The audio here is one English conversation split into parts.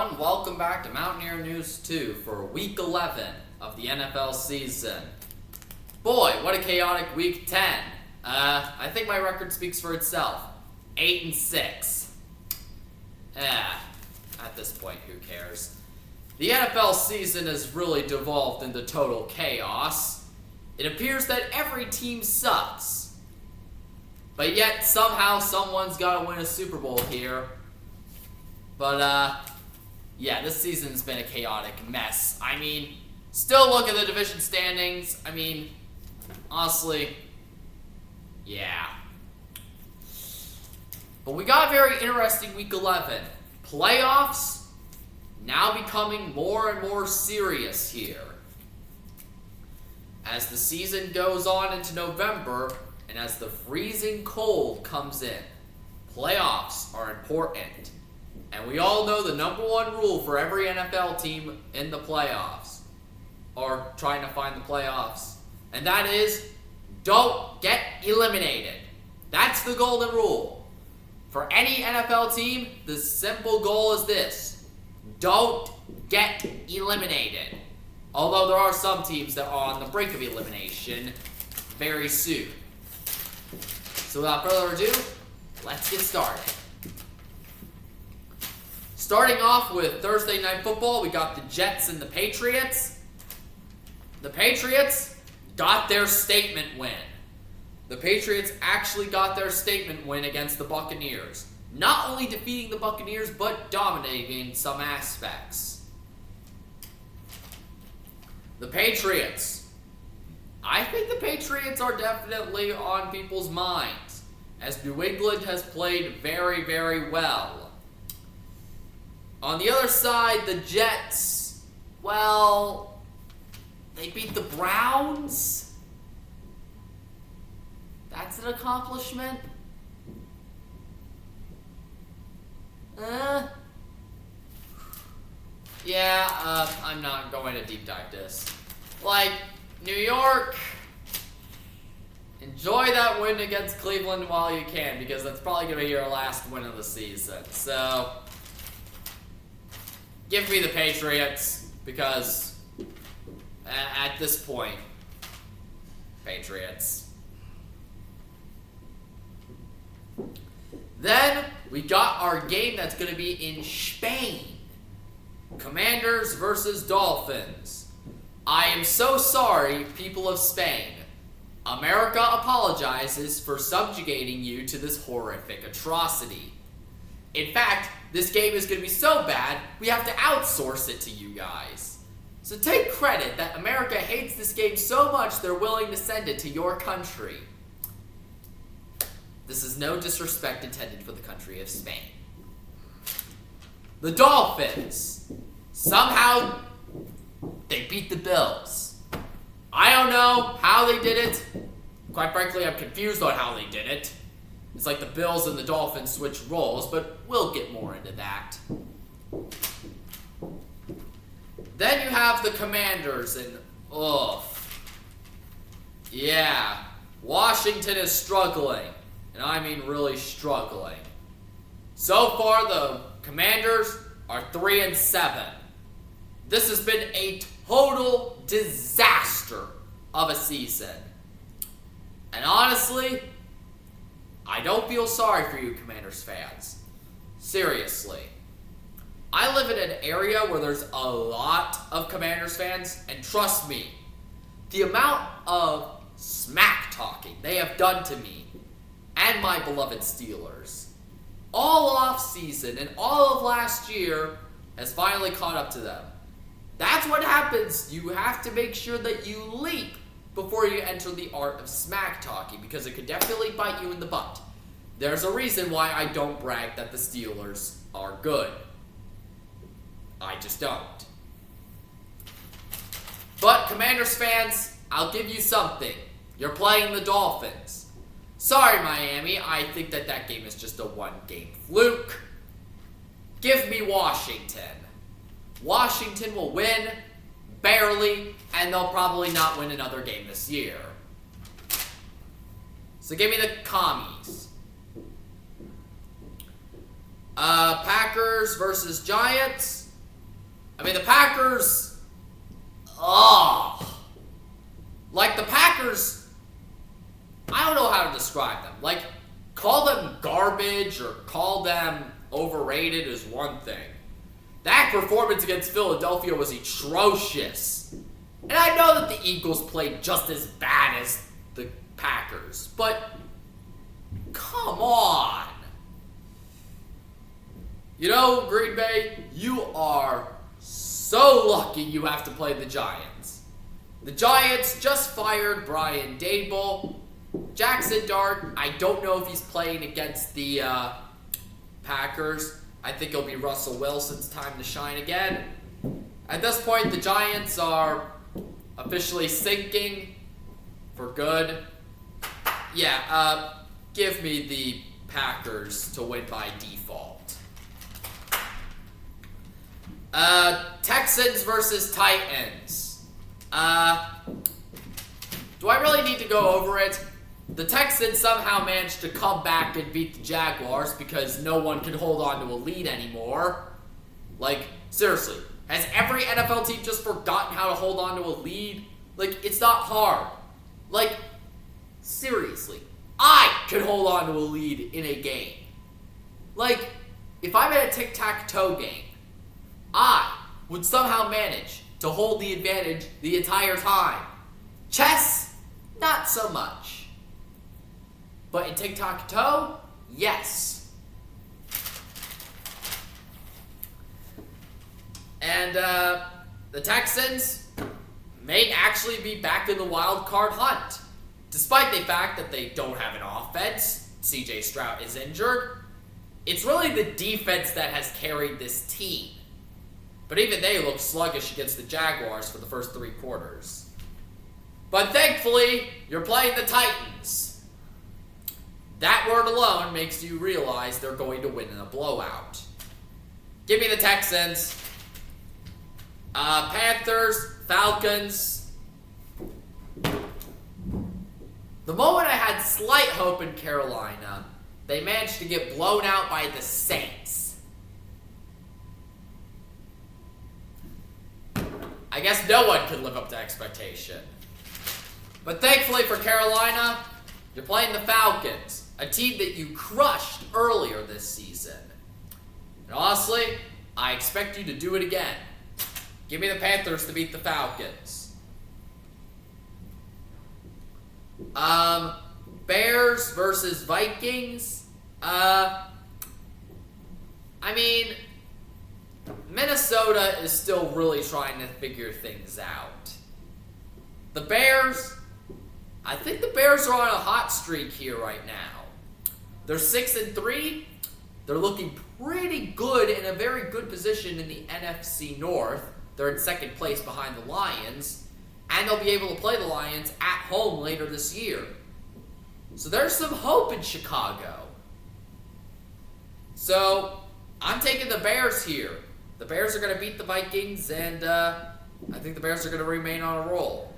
everyone. Welcome back to Mountaineer News 2 for Week 11 of the NFL season. Boy, what a chaotic Week 10. I think my record speaks for itself. 8-6. At this point, who cares? The NFL season has really devolved into total chaos. It appears that every team sucks. But yet, somehow, someone's got to win a Super Bowl here. But, yeah, this season's been a chaotic mess. I mean, still look at the division standings. I mean, honestly, yeah. But we got a very interesting Week 11. Playoffs now becoming more and more serious here. As the season goes on into November, and as the freezing cold comes in, playoffs are important. And we all know the number one rule for every NFL team in the playoffs, or trying to find the playoffs, and that is, don't get eliminated. That's the golden rule. For any NFL team, the simple goal is this: don't get eliminated. Although there are some teams that are on the brink of elimination very soon. So without further ado, let's get started. Starting off with Thursday Night Football, we got the Jets and the Patriots. The Patriots got their statement win. The Patriots actually got their statement win against the Buccaneers. Not only defeating the Buccaneers, but dominating in some aspects. The Patriots. I think the Patriots are definitely on people's minds, as New England has played very, very well. On the other side, the Jets, well, they beat the Browns. That's an accomplishment. Yeah, I'm not going to deep dive this. Like, New York, enjoy that win against Cleveland while you can, because that's probably going to be your last win of the season. So, give me the Patriots, because at this point, Patriots. Then, we got our game that's going to be in Spain. Commanders versus Dolphins. I am so sorry, people of Spain. America apologizes for subjugating you to this horrific atrocity. In fact, this game is going to be so bad, we have to outsource it to you guys. So take credit that America hates this game so much they're willing to send it to your country. This is no disrespect intended for the country of Spain. The Dolphins. Somehow, they beat the Bills. I don't know how they did it. Quite frankly, I'm confused on how they did it. It's like the Bills and the Dolphins switched roles, but we'll get more into that. Then you have the Commanders, and yeah, Washington is struggling, and I mean really struggling. So far, the Commanders are 3-7. This has been a total disaster of a season. And honestly, I don't feel sorry for you Commanders fans. Seriously. I live in an area where there's a lot of Commanders fans, and trust me, the amount of smack talking they have done to me and my beloved Steelers all off season and all of last year has finally caught up to them. That's what happens. You have to make sure that you leap before you enter the art of smack talking, because it could definitely bite you in the butt. There's a reason why I don't brag that the Steelers are good. I just don't. But Commanders fans, I'll give you something. You're playing the Dolphins. Sorry, Miami, I think that game is just a one-game fluke. Give me Washington. Washington will win, barely, and they'll probably not win another game this year. So give me the Commies. Packers versus Giants. I mean, the Packers, like the Packers, I don't know how to describe them. Like, call them garbage or call them overrated is one thing. That performance against Philadelphia was atrocious. And I know that the Eagles played just as bad as the Packers, but come on. You know, Green Bay, you are so lucky you have to play the Giants. The Giants just fired Brian Daboll. Jackson Dart, I don't know if he's playing against the Packers. I think it'll be Russell Wilson's time to shine again. At this point, the Giants are officially sinking for good. Yeah, give me the Packers to win by default. Texans versus Titans. Do I really need to go over it? The Texans somehow managed to come back and beat the Jaguars because no one can hold on to a lead anymore. Like, seriously, has every NFL team just forgotten how to hold on to a lead? Like, it's not hard. Like, seriously, I can hold on to a lead in a game. Like, if I'm at a tic-tac-toe game, I would somehow manage to hold the advantage the entire time. Chess, not so much. But in tic-tac-toe, yes. And the Texans may actually be back in the wild card hunt. Despite the fact that they don't have an offense, CJ Stroud is injured. It's really the defense that has carried this team. But even they look sluggish against the Jaguars for the first 3 quarters. But thankfully, you're playing the Titans. That word alone makes you realize they're going to win in a blowout. Give me the Texans. Panthers, Falcons. The moment I had slight hope in Carolina, they managed to get blown out by the Saints. I guess no one could live up to expectation. But thankfully for Carolina, you're playing the Falcons, a team that you crushed earlier this season. And honestly, I expect you to do it again. Give me the Panthers to beat the Falcons. Bears versus Vikings. I mean, Minnesota is still really trying to figure things out. The Bears, I think the Bears are on a hot streak here right now. They're 6-3. They're looking pretty good in a very good position in the NFC North. They're in second place behind the Lions. And they'll be able to play the Lions at home later this year. So there's some hope in Chicago. So I'm taking the Bears here. The Bears are going to beat the Vikings, and I think the Bears are going to remain on a roll.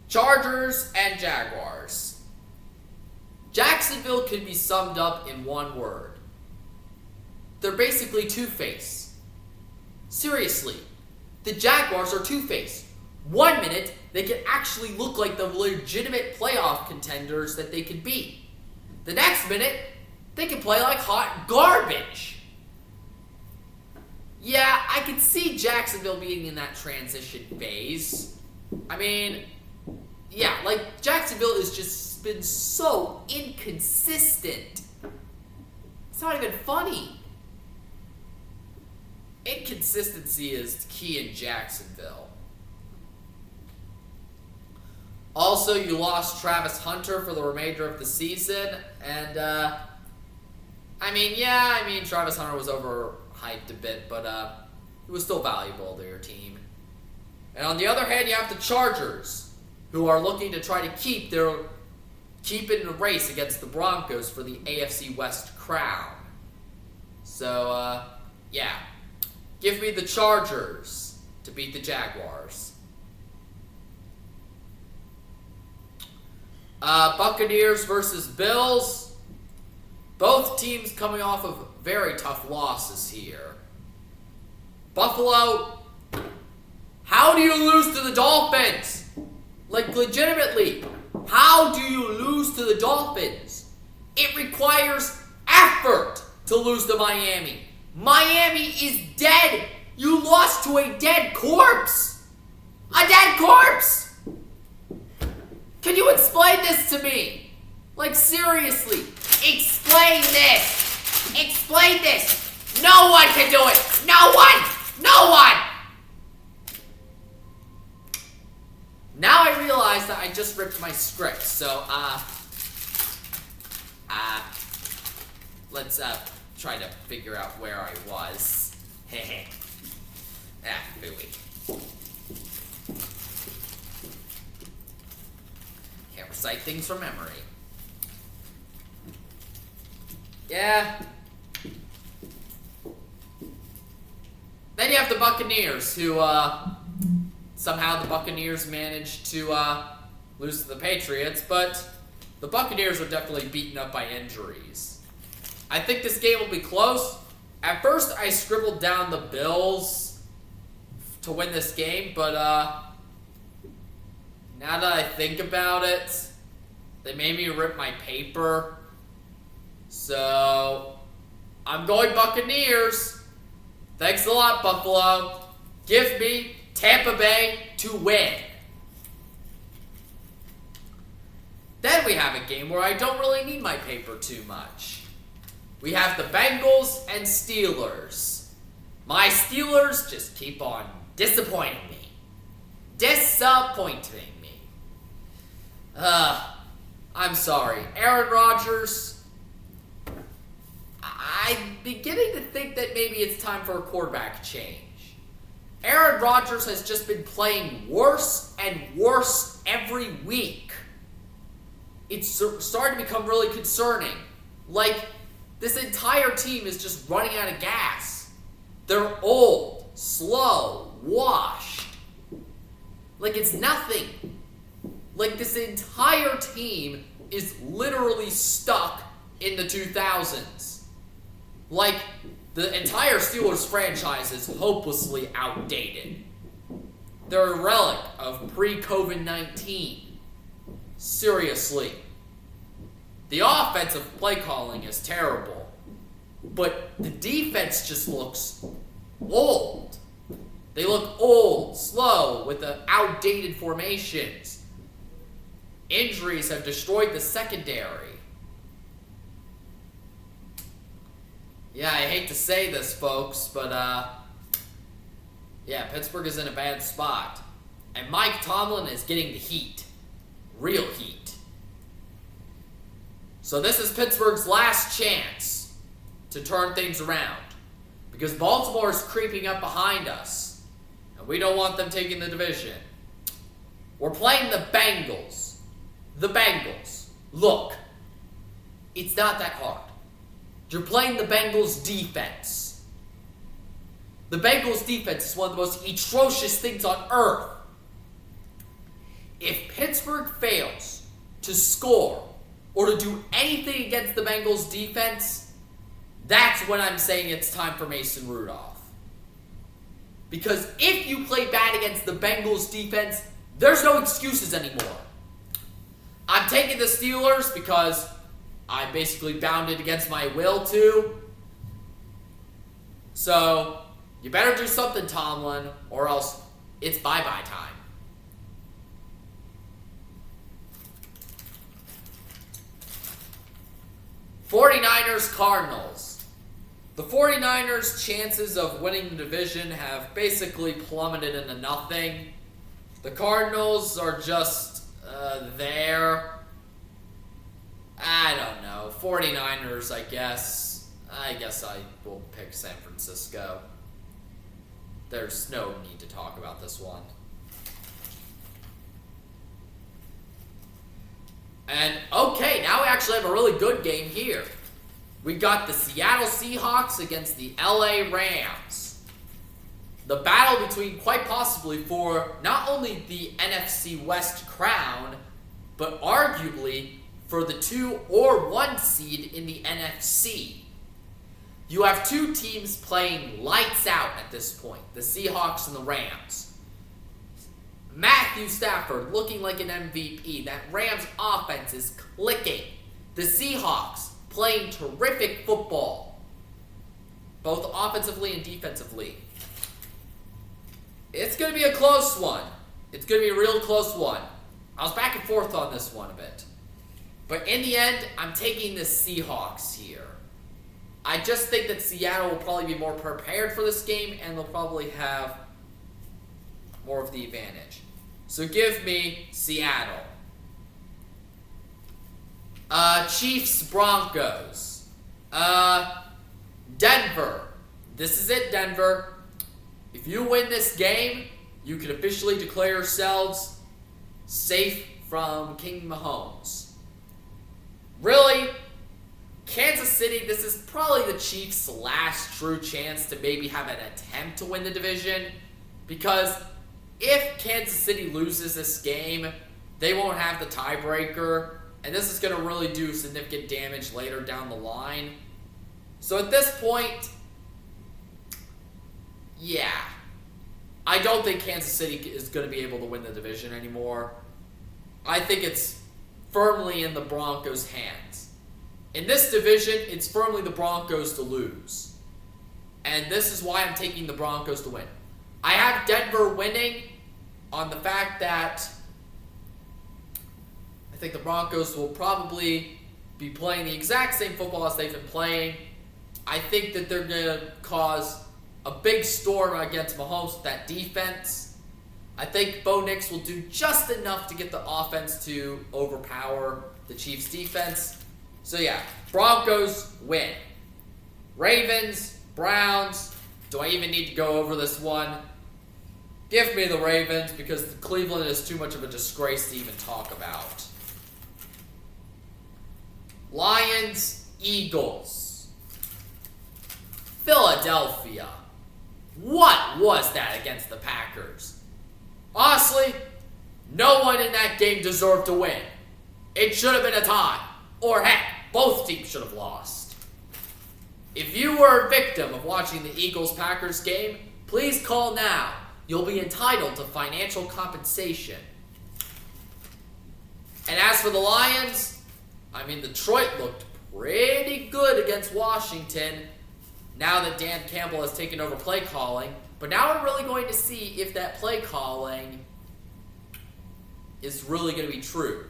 Chargers and Jaguars. Jacksonville can be summed up in one word. They're basically two-faced. Seriously, the Jaguars are two-faced. 1 minute, they can actually look like the legitimate playoff contenders that they could be. The next minute, they can play like hot garbage. Yeah, I can see Jacksonville being in that transition phase. I mean, yeah, like Jacksonville has just been so inconsistent. It's not even funny. Inconsistency is key in Jacksonville. Also, you lost Travis Hunter for the remainder of the season, and Travis Hunter was overhyped a bit, but he was still valuable to your team. And on the other hand, you have the Chargers, who are looking to try to keep in the race against the Broncos for the AFC West crown. So, yeah. Give me the Chargers to beat the Jaguars. Buccaneers versus Bills. Both teams coming off of very tough losses here. Buffalo, how do you lose to the Dolphins? Like, legitimately, how do you lose to the Dolphins? It requires effort to lose to Miami. Miami is dead. You lost to a dead corpse. A dead corpse. Can you explain this to me? Like, seriously, explain this. Explain this. No one can do it. No one. No one. Now I realize that I just ripped my script, so, let's, try to figure out where I was. Heh. Booey. Can't recite things from memory. Yeah. Then you have the Buccaneers, who, somehow the Buccaneers managed to lose to the Patriots, but the Buccaneers are definitely beaten up by injuries. I think this game will be close. At first, I scribbled down the Bills to win this game, but now that I think about it, they made me rip my paper. So, I'm going Buccaneers. Thanks a lot, Buffalo. Give me Tampa Bay to win. Then we have a game where I don't really need my paper too much. We have the Bengals and Steelers. My Steelers just keep on disappointing me. Disappointing me. I'm sorry. Aaron Rodgers, I'm beginning to think that maybe it's time for a quarterback change. Aaron Rodgers has just been playing worse and worse every week. It's starting to become really concerning. Like, this entire team is just running out of gas. They're old, slow, washed. Like, it's nothing. Like, this entire team is literally stuck in the 2000s. Like, the entire Steelers franchise is hopelessly outdated. They're a relic of pre-COVID-19. Seriously. The offensive play calling is terrible, but the defense just looks old. They look old, slow, with the outdated formations. Injuries have destroyed the secondary. Yeah, I hate to say this, folks, but, yeah, Pittsburgh is in a bad spot. And Mike Tomlin is getting the heat. Real heat. So this is Pittsburgh's last chance to turn things around. Because Baltimore is creeping up behind us. And we don't want them taking the division. We're playing the Bengals. The Bengals. Look, it's not that hard. You're playing the Bengals defense. The Bengals defense is one of the most atrocious things on earth. If Pittsburgh fails to score or to do anything against the Bengals defense, that's when I'm saying it's time for Mason Rudolph. Because if you play bad against the Bengals defense, there's no excuses anymore. I'm taking the Steelers because I basically bounded against my will to. So, you better do something, Tomlin, or else it's bye-bye time. '49ers Cardinals. The 49ers' chances of winning the division have basically plummeted into nothing. The Cardinals are just there. I don't know. 49ers, I guess. I guess I will pick San Francisco. There's no need to talk about this one. And, okay, now we actually have a really good game here. We got the Seattle Seahawks against the LA Rams. The battle between, quite possibly, for not only the NFC West crown, but arguably for the 2 or 1 seed in the NFC. You have 2 teams playing lights out at this point, the Seahawks and the Rams. Matthew Stafford looking like an MVP. That Rams offense is clicking. The Seahawks playing terrific football, both offensively and defensively. It's going to be a close one. It's going to be a real close one. I was back and forth on this one a bit. But in the end, I'm taking the Seahawks here. I just think that Seattle will probably be more prepared for this game, and they'll probably have more of the advantage. So give me Seattle. Chiefs, Broncos. Denver. This is it, Denver. If you win this game, you can officially declare yourselves safe from King Mahomes. Really? Kansas City, this is probably the Chiefs' last true chance to maybe have an attempt to win the division, because if Kansas City loses this game, they won't have the tiebreaker, and this is going to really do significant damage later down the line. So at this point, yeah, I don't think Kansas City is going to be able to win the division anymore. I think it's firmly in the Broncos' hands. In this division, it's firmly the Broncos to lose. And this is why I'm taking the Broncos to win. I have Denver winning on the fact that I think the Broncos will probably be playing the exact same football as they've been playing. I think that they're going to cause a big storm against Mahomes with that defense. I think Bo Nix will do just enough to get the offense to overpower the Chiefs' defense. So yeah, Broncos win. Ravens, Browns. Do I even need to go over this one? Give me the Ravens, because Cleveland is too much of a disgrace to even talk about. Lions, Eagles. Philadelphia. What was that against the Packers? Honestly, no one in that game deserved to win. It should have been a tie. Or heck, both teams should have lost. If you were a victim of watching the Eagles-Packers game, please call now. You'll be entitled to financial compensation. And as for the Lions, Detroit looked pretty good against Washington now that Dan Campbell has taken over play calling. But now we're really going to see if that play calling is really going to be true.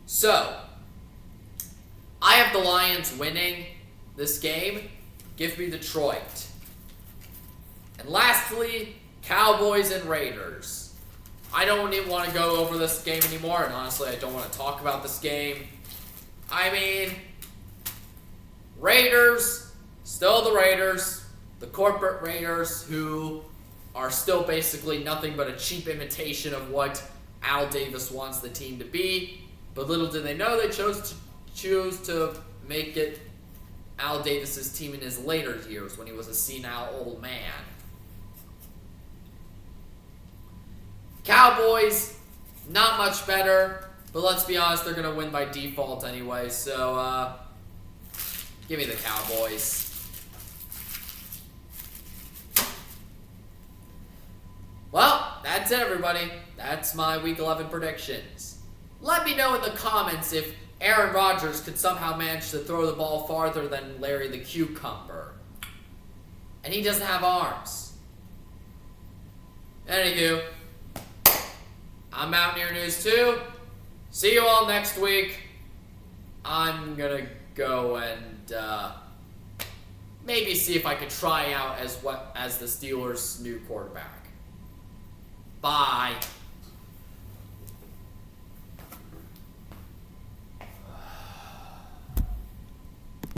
So, I have the Lions winning this game. Give me Detroit. And lastly, Cowboys and Raiders. I don't even want to go over this game anymore, and honestly, I don't want to talk about this game. Raiders, still the Raiders, the corporate Raiders, who are still basically nothing but a cheap imitation of what Al Davis wants the team to be. But little did they know they choose to make it Al Davis's team in his later years when he was a senile old man. Cowboys, not much better, but let's be honest, they're going to win by default anyway, so give me the Cowboys. Well, that's it, everybody. That's my Week 11 predictions. Let me know in the comments if Aaron Rodgers could somehow manage to throw the ball farther than Larry the Cucumber. And he doesn't have arms. Anywho, I'm Mountaineer News 2. See you all next week. I'm gonna go and maybe see if I could try out as the Steelers' new quarterback. Bye.